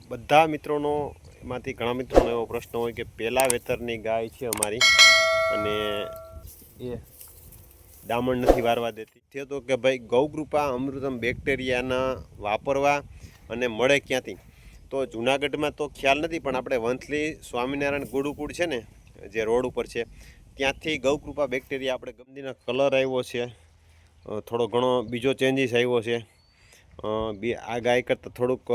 બધા મિત્રોનો એમાંથી ઘણા મિત્રોનો એવો પ્રશ્ન હોય કે પહેલાં વેતરની ગાય છે અમારી અને એ દામણ નથી વારવા દેતી. થયો તો કે ભાઈ ગૌકૃપા અમૃતમ બેક્ટેરિયાના વાપરવા અને મળે ક્યાંથી? તો જૂનાગઢમાં તો ખ્યાલ નથી, પણ આપણે વંથલી સ્વામિનારાયણ ગુરુકુળ છે ને, જે રોડ ઉપર છે, ત્યાંથી ગૌકૃપા બેક્ટેરિયા આપણે ગમતીનો કલર આવ્યો છે, થોડો ઘણો બીજો ચેન્જીસ આવ્યો છે. આ ગાય કરતાં થોડુંક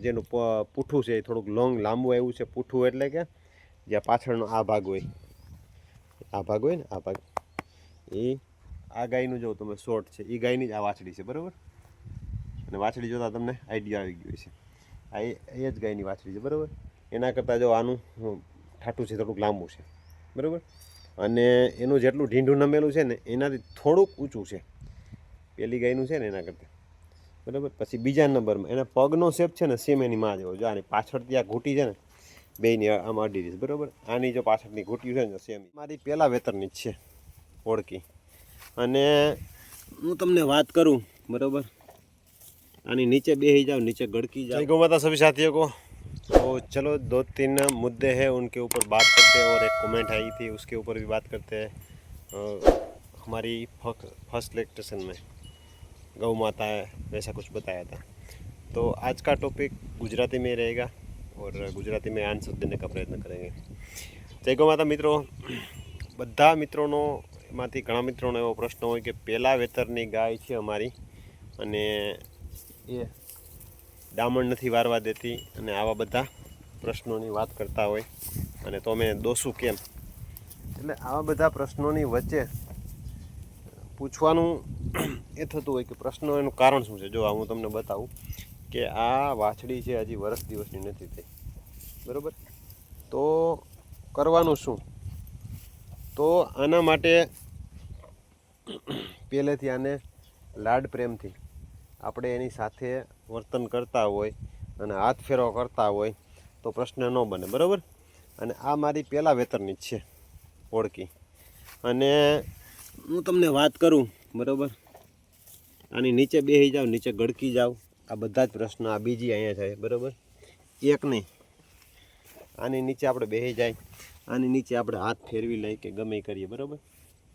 જેનું પૂઠું છે એ થોડુંક લાંબુ આવ્યું છે. પૂઠું એટલે કે જ્યાં પાછળનો આ ભાગ હોય ને આ ભાગ, એ આ ગાયનું જો તમે શોર્ટ છે એ ગાયની જ આ વાછડી છે, બરાબર. અને વાછડી જોતાં તમને આઈડિયા આવી ગયો છે, આ એ જ ગાયની વાછડી છે, બરાબર. એના કરતાં જો આનું ઠાઠું છે થોડુંક લાંબુ છે, બરાબર. અને એનું જેટલું ઢીંઢું નમેલું છે ને એનાથી થોડુંક ઊંચું છે પેલી ગાયનું છે ને એના કરતાં, બરાબર. પછી બીજા નંબરમાં એના પગનો શેપ છે ને સેમ એની માં જેવો. જો આની પાછળથી આ ઘૂંટી છે ને બેયની આમ અડી રહી છે, બરાબર. આની જો પાછળની ઘૂંટી છે ને સેમ મારી પહેલાં વેતરની જ છે ઓળખી. અને હું તમને વાત કરું, બરાબર, આની નીચે બેસી जाओ, नीचे गड़की जाओ। जय गौ माता सभी साथियों को। तो चलो 2-3 मुद्दे हैं उनके ऊपर बात करते हैं, और एक कमेंट आई थी उसके ऊपर भी बात करते हैं। हमारी फर्स्ट लेक्चर में गौ माता है वैसा कुछ बताया था। तो आज का टॉपिक गुजराती में रहेगा और गुजराती में आंसर देने का प्रयत्न करेंगे। जय गौ माता मित्रों, બધા મિત્રોનો એમાંથી ઘણા મિત્રોનો એવો પ્રશ્ન હોય કે પહેલાં વેતરની ગાય છે અમારી અને એ દામણ નથી વારવા દેતી, અને આવા બધા પ્રશ્નોની વાત કરતા હોય, અને તો અમે દોશું કેમ? એટલે આવા બધા પ્રશ્નોની વચ્ચે પૂછવાનું એ થતું હોય કે પ્રશ્નો એનું કારણ શું છે. જો હું તમને બતાવું કે આ વાછડી છે હજી વર્ષ દિવસની નથી થઈ, બરાબર. તો કરવાનું શું? તો આના માટે પહેલેથી આને લાડ પ્રેમથી આપણે એની સાથે વર્તન કરતા હોય અને હાથ ફેરો કરતા હોય તો પ્રશ્ન ન બને, બરાબર. અને આ મારી પહેલાં વેતરની જ છે ઓળખી. અને હું તમને વાત કરું, બરાબર, આની નીચે બેસી જાઓ, નીચે ગડકી જાઓ, આ બધા જ પ્રશ્ન આ બીજી અહીંયા થાય, બરાબર. એક નહીં, આની નીચે આપણે બેસી જાય, આની નીચે આપણે હાથ ફેરવી લઈએ કે ગમે કરીએ, બરાબર.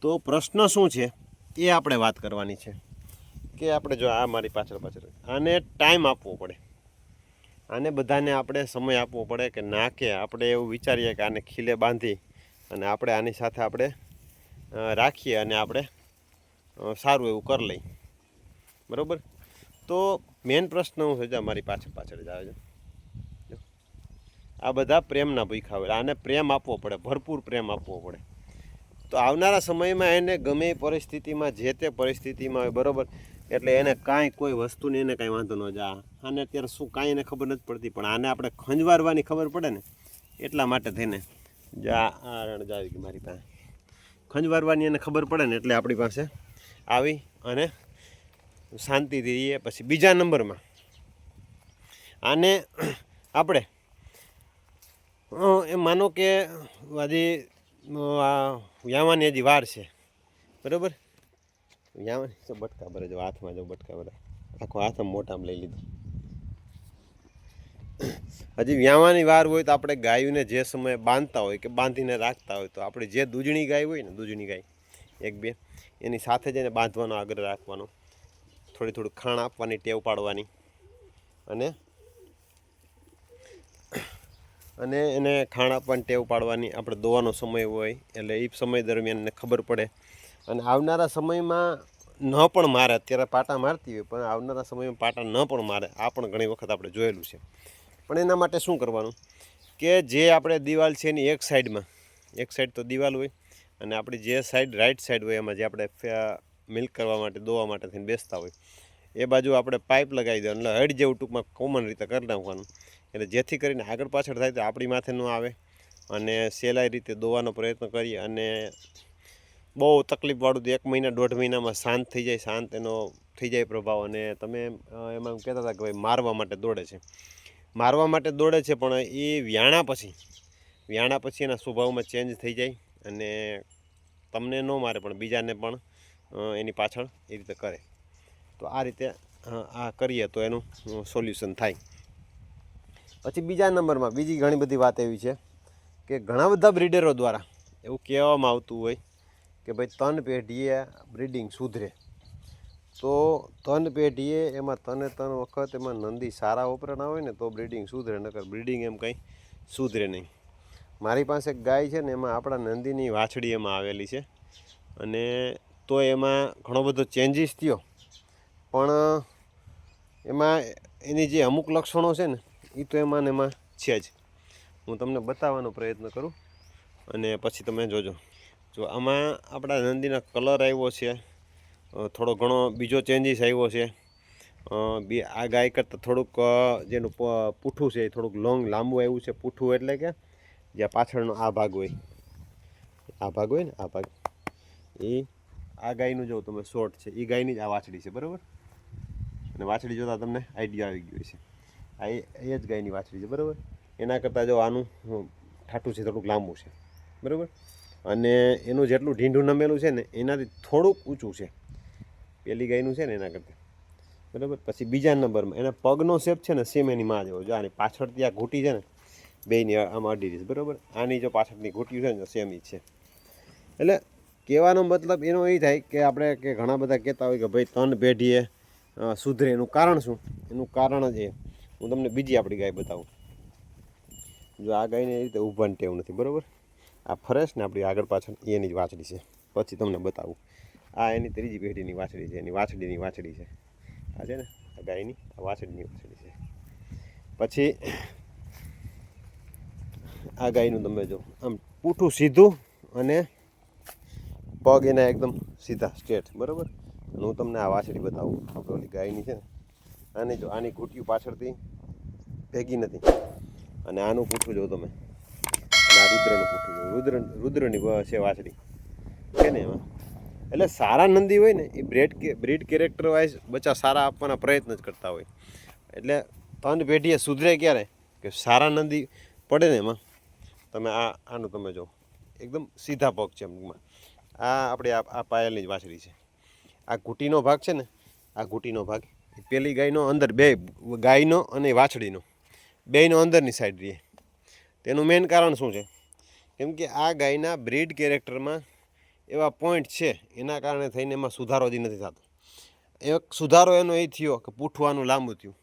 તો પ્રશ્ન શું છે એ આપણે વાત કરવાની છે કે આપણે જો આ મારી પાછળ આને ટાઈમ આપવો પડે, આને બધાને આપણે સમય આપવો પડે કે ના કે આપણે એવું વિચારીએ કે આને ખીલે બાંધી અને આપણે આની સાથે આપણે રાખીએ અને આપણે સારું એવું કરી લઈએ, બરાબર. તો મેઇન પ્રશ્ન હું છે મારી પાછળ જ આવે છે, આ બધા પ્રેમના ભૂખા હોય. આને પ્રેમ આપવો પડે, ભરપૂર પ્રેમ આપવો પડે. તો આવનારા સમયમાં એને ગમે પરિસ્થિતિમાં, જે તે પરિસ્થિતિમાં હોય, બરાબર, એટલે એને કાંઈ કોઈ વસ્તુની એને કાંઈ વાંધો ન જાય. આને અત્યારે શું કાંઈ એને ખબર નથી પડતી, પણ આને આપણે ખંજવારવાની ખબર પડે ને, એટલા માટે થઈને આવી ગઈ મારી પાસે. ખંજવારવાની એને ખબર પડે ને એટલે આપણી પાસે આવી અને શાંતિથી રહીએ. પછી બીજા નંબરમાં આને આપણે એમ માનો કે હજી વ્યાવાની હજી વાર છે, બરાબર. વ્યાવાની તો બટકા ભરે, જો હાથમાં જો બટકા ભરે, આખો હાથ મોટામાં લઈ લીધો. હજી વ્યાવાની વાર હોય તો આપણે ગાયોને જે સમયે બાંધતા હોય કે બાંધીને રાખતા હોય, તો આપણે જે દૂધણી ગાય હોય ને, દૂધણી ગાય 1-2, એની સાથે જ એને બાંધવાનો આગ્રહ રાખવાનો, થોડું ખાણ આપવાની ટેવ પાડવાની, અને એને ખાણ આપવાની ટેવ પાડવાની. આપણે દોવાનો સમય હોય એટલે એ સમય દરમિયાન એને ખબર પડે. અને આવનારા સમયમાં ન પણ મારે, અત્યારે પાટા મારતી હોય પણ આવનારા સમયમાં પાટા ન પણ મારે, આ પણ ઘણી વખત આપણે જોયેલું છે. પણ એના માટે શું કરવાનું કે જે આપણે દિવાલ છે એની એક સાઈડ તો દિવાલ હોય, અને આપણી જે સાઈડ રાઈટ સાઈડ હોય એમાં જે આપણે મિલ્ક કરવા માટે, દોવા માટે થઈને બેસતા હોય, એ બાજુ આપણે પાઇપ લગાવી દેવાનું, એટલે હડ જેવું ટૂંકમાં કોમન રીતે કરી નાખવાનું, એટલે જેથી કરીને આગળ પાછળ થાય તો આપણી માથે ન આવે અને સહેલાઈ રીતે દોવાનો પ્રયત્ન કરીએ. અને બહુ તકલીફવાળું તો 1 મહિના 1.5 મહિનામાં શાંત થઈ જાય, શાંત એનો થઈ જાય પ્રભાવ. અને તમે એમાં કહેતા હતા કે ભાઈ મારવા માટે દોડે છે, પણ એ વ્યાણા પછી એના સ્વભાવમાં ચેન્જ થઈ જાય અને તમને ન મારે પણ બીજાને પણ એની પાછળ એ રીતે કરે. તો આ રીતે આ કરીએ તો એનું સોલ્યુશન થાય. પછી બીજા નંબરમાં બીજી ઘણી બધી વાત એવી છે કે ઘણા બધા બ્રીડરો દ્વારા એવું કહેવામાં આવતું હોય કે ભાઈ 3 પેઢીએ બ્રીડિંગ સુધરે. તો 3 પેઢીએ એમાં 3 વખત એમાં નંદી સારા વપરાના હોય ને તો બ્રીડિંગ સુધરે, નકર બ્રીડિંગ એમ કંઈ સુધરે નહીં. મારી પાસે એક ગાય છે ને એમાં આપણા નંદીની વાછડી એમાં આવેલી છે અને તો એમાં ઘણો બધો ચેન્જીસ થયો, પણ એમાં એની જે અમુક લક્ષણો છે ને એ તો એમાં ને એમાં છે જ. હું તમને બતાવવાનો પ્રયત્ન કરું અને પછી તમે જોજો. જો આમાં આપણા નંદીના કલર આવ્યો છે, થોડો ઘણો બીજો ચેન્જીસ આવ્યો છે. આ ગાય કરતાં થોડુંક જેનું પૂઠું છે એ થોડુંક લાંબુ આવ્યું છે. પૂઠું એટલે કે જ્યાં પાછળનો આ ભાગ હોય, આ ભાગ હોય ને આ ભાગ, એ આ ગાયનું જો તમે શોર્ટ છે એ ગાયની જ આ વાછડી છે, બરાબર. અને વાછડી જોતાં તમને આઈડિયા આવી ગયો છે. આ એ જ ગાયની વાછડી છે, બરાબર. એના કરતાં જો આનું ઠાઠું છે થોડુંક લાંબુ છે, બરાબર. અને એનું જેટલું ઢીંઢું નમેલું છે ને એનાથી થોડુંક ઊંચું છે પેલી ગાયનું છે ને એના કરતાં, બરાબર. પછી બીજા નંબરમાં એના પગનો શેપ છે ને સેમ એની માં જેવો. જો આની પાછળથી આ ઘૂંટી છે ને બેયની આમાં અડી છે, બરાબર. આની જો પાછળની ઘૂંટી છે ને સેમ જ છે. એટલે કહેવાનો મતલબ એનો એ થાય કે આપણે કે ઘણા બધા કહેતા હોય કે ભાઈ 3 પેઢીએ સુધરે. એનું કારણ શું? એનું કારણ જ એ હું તમને બીજી આપણી ગાય બતાવું. જો આ ગાયને એ રીતે ઊભાની ટેવ નથી, બરાબર. આ ફરેશ ને આપણી આગળ પાછળ એની જ વાછડી છે. પછી તમને બતાવું. આ એની ત્રીજી પેઢીની વાછડી છે, એની વાછડીની વાછડી છે. આ છે ને આ ગાયની આ વાછડીની વાછડી છે. પછી આ ગાયનું તમે જો આમ પૂઠું સીધું અને પગ એના એકદમ સીધા સ્ટ્રેટ, બરાબર. અને હું તમને આ વાછડી બતાવું. આપણે ઓલી ગાયની છે ને આની જો આની ઘૂંટિયું પાછળથી ભેગી નથી અને આનું પૂઠું જો તમે, અને આ રુદ્રનું પૂઠું જો, રુદ્રની છે વાછડી છે ને એમાં. એટલે સારા નંદી હોય ને એ બ્રીડ કેરેક્ટર વાઇઝ બચ્ચા સારા આપવાના પ્રયત્ન જ કરતા હોય. એટલે 3 પેઢીએ સુધરે ક્યારે કે સારા નંદી પડે ને એમાં. તમે આનું તમે જો એકદમ સીધા પગ છે એમમાં. આ આપણે આ પાયલની જ વાછડી છે. આ ઘૂંટીનો ભાગ છે ને આ ઘૂંટીનો ભાગ પેલી ગાયનો અંદર, બે ગાયનો અને વાછડીનો બેયનો અંદરની સાઈડ રહે. તેનું મેઇન કારણ શું છે? કેમ કે આ ગાયના બ્રીડ કેરેક્ટરમાં એવા પોઈન્ટ છે એના કારણે થઈને એમાં સુધારો જ નથી થતો. એક સુધારો એનો એ થયો કે પૂઠવાનું લાંબુ થયું,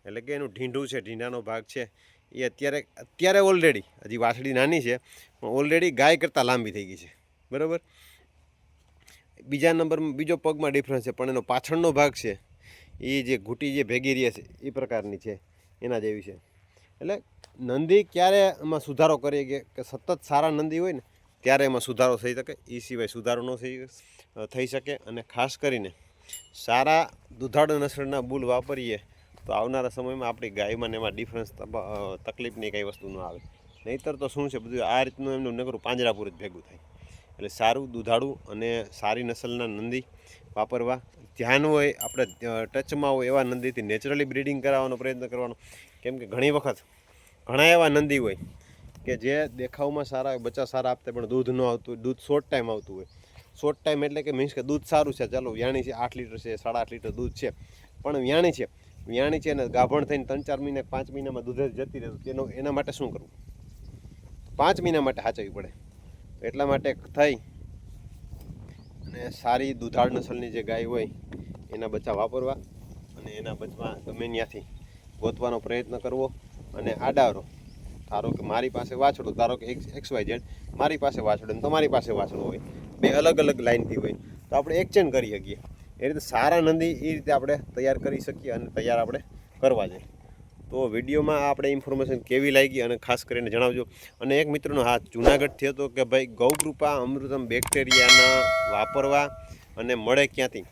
એટલે કે એનું ઢીંઢું છે, ઢીંઢાનો ભાગ છે એ અત્યારે ઓલરેડી, હજી વાછડી નાની છે પણ ઓલરેડી ગાય કરતાં લાંબી થઈ ગઈ છે, બરાબર. બીજા નંબરમાં બીજો પગમાં ડિફરન્સ છે, પણ એનો પાછળનો ભાગ છે એ જે ઘૂંટી જે ભેગી રહે છે એ પ્રકારની છે, એના જેવી છે. એટલે નંદી ક્યારે એમાં સુધારો કરીએ કે સતત સારા નંદી હોય ને ત્યારે એમાં સુધારો થઈ શકે. એ સિવાય સુધારો ન થઈ શકે. અને ખાસ કરીને સારા દુધાળુ નસલના બુલ વાપરીએ તો આવનારા સમયમાં આપણી ગાયમાં ને એમાં ડિફરન્સ તકલીફની કંઈ વસ્તુ ન આવે. નહીંતર તો શું છે બધું આ રીતનું એમનું નકરું પાંજરાપુર જ ભેગું થાય. એટલે સારું દુધાળું અને સારી નસલના નંદી વાપરવા, ધ્યાન હોય આપણે ટચમાં હોય એવા નંદીથી નેચરલી બ્રીડિંગ કરાવવાનો પ્રયત્ન કરવાનો. કેમ કે ઘણી વખત ઘણા એવા નંદી હોય કે જે દેખાવમાં સારા હોય, બચ્ચા સારા આપતા, પણ દૂધ ન આવતું હોય, દૂધ શોર્ટ ટાઈમ આવતું હોય. શોર્ટ ટાઈમ એટલે કે મીન્સ કે દૂધ સારું છે, ચાલો વ્યાણી છે, 8 લીટર છે, 8.5 લીટર દૂધ છે, પણ વ્યાણી છે ને ગાભણ થઈને 3-4 મહિના 5 મહિનામાં દૂધ જતી રહે. એના માટે શું કરવું? 5 મહિના માટે સાચવવી પડે. એટલા માટે થઈ અને સારી દુધાળ નસલની જે ગાય હોય એના બચ્ચા વાપરવા અને એના બચ્ચા ગમે ત્યાંથી ગોતવાનો પ્રયત્ન કરવો. અને આડારો, ધારો કે મારી પાસે વાછડો, ધારો કે XYZ મારી પાસે વાછડો ને તમારી પાસે વાછડો હોય, બે અલગ અલગ લાઇનથી હોય, તો આપણે એક્સચેન્જ કરી શકીએ. એ રીતે સારા નંદી એ રીતે આપણે તૈયાર કરી શકીએ અને તૈયાર આપણે કરવા જોઈએ. તો વિડીયોમાં આપણે ઇન્ફોર્મેશન કેવી લાગી અને ખાસ કરીને જણાવજો. અને એક મિત્રનો હાથ જૂનાગઢથી હતો કે ભાઈ ગૌકૃપા અમૃતમ બેક્ટેરિયાના વાપરવા અને મળે ક્યાંથી?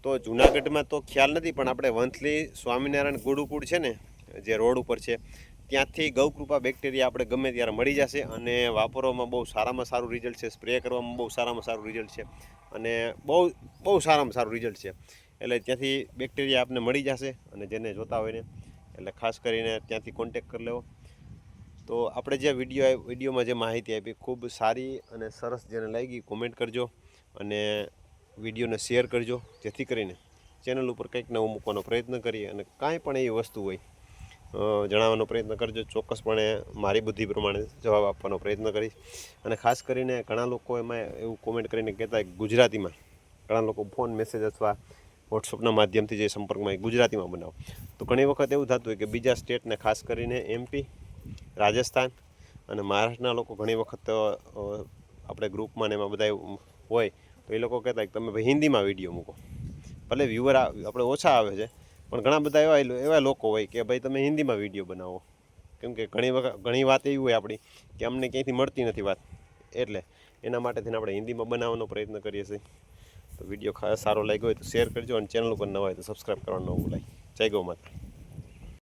તો જૂનાગઢમાં તો ખ્યાલ નથી, પણ આપણે વંથલી સ્વામિનારાયણ ગુરુકુળ છે ને જે રોડ ઉપર છે ત્યાંથી ગૌકૃપા બેક્ટેરિયા આપણે ગમે ત્યારે મળી જશે. અને વાપરવામાં બહુ સારામાં સારું રિઝલ્ટ છે, સ્પ્રે કરવામાં બહુ સારામાં સારું રિઝલ્ટ છે અને બહુ સારામાં સારું રિઝલ્ટ છે. એટલે ત્યાંથી બેક્ટેરિયા આપને મળી જશે. અને જેને જોતા હોય ને એટલે ખાસ કરીને ત્યાંથી કોન્ટેક કરી લેવો. તો આપણે જે વિડીયોમાં જે માહિતી આપી ખૂબ સારી અને સરસ, જેને લાગી કોમેન્ટ કરજો અને વિડીયોને શેર કરજો, જેથી કરીને ચેનલ ઉપર કંઈક નવું મૂકવાનો પ્રયત્ન કરીએ. અને કાંઈ પણ એવી વસ્તુ હોય જણાવવાનો પ્રયત્ન કરજો. ચોક્કસપણે મારી બુદ્ધિ પ્રમાણે જવાબ આપવાનો પ્રયત્ન કરીશ. અને ખાસ કરીને ઘણા લોકો એમાં એવું કોમેન્ટ કરીને કહેતા ગુજરાતીમાં, ઘણા લોકો ફોન મેસેજ અથવા વોટ્સઅપના માધ્યમથી જે સંપર્કમાં ગુજરાતીમાં બનાવો. તો ઘણી વખત એવું થતું હોય કે બીજા સ્ટેટને ખાસ કરીને MP, રાજસ્થાન અને મહારાષ્ટ્રના લોકો ઘણી વખત આપણે ગ્રુપમાં ને એમાં બધા હોય તો એ લોકો કહેતા કે તમે ભાઈ હિન્દીમાં વિડીયો મૂકો. ભલે વ્યૂઅર આપણે ઓછા આવે છે, પણ ઘણા બધા એવા લોકો હોય કે ભાઈ તમે હિન્દીમાં વિડીયો બનાવો. કેમ કે ઘણી વાત એવી હોય આપણી કે અમને ક્યાંયથી મળતી નથી વાત, એટલે એના માટે થઈને આપણે હિન્દીમાં બનાવવાનો પ્રયત્ન કરીએ છીએ. તો વિડીયો ખાસ સારો લાગ્યો હોય તો શેર કરજો, અને ચેનલ ઉપર નવા હોય તો સબસ્ક્રાઈબ કરવાનું ન ભૂલાય. જય ગૌ માતા.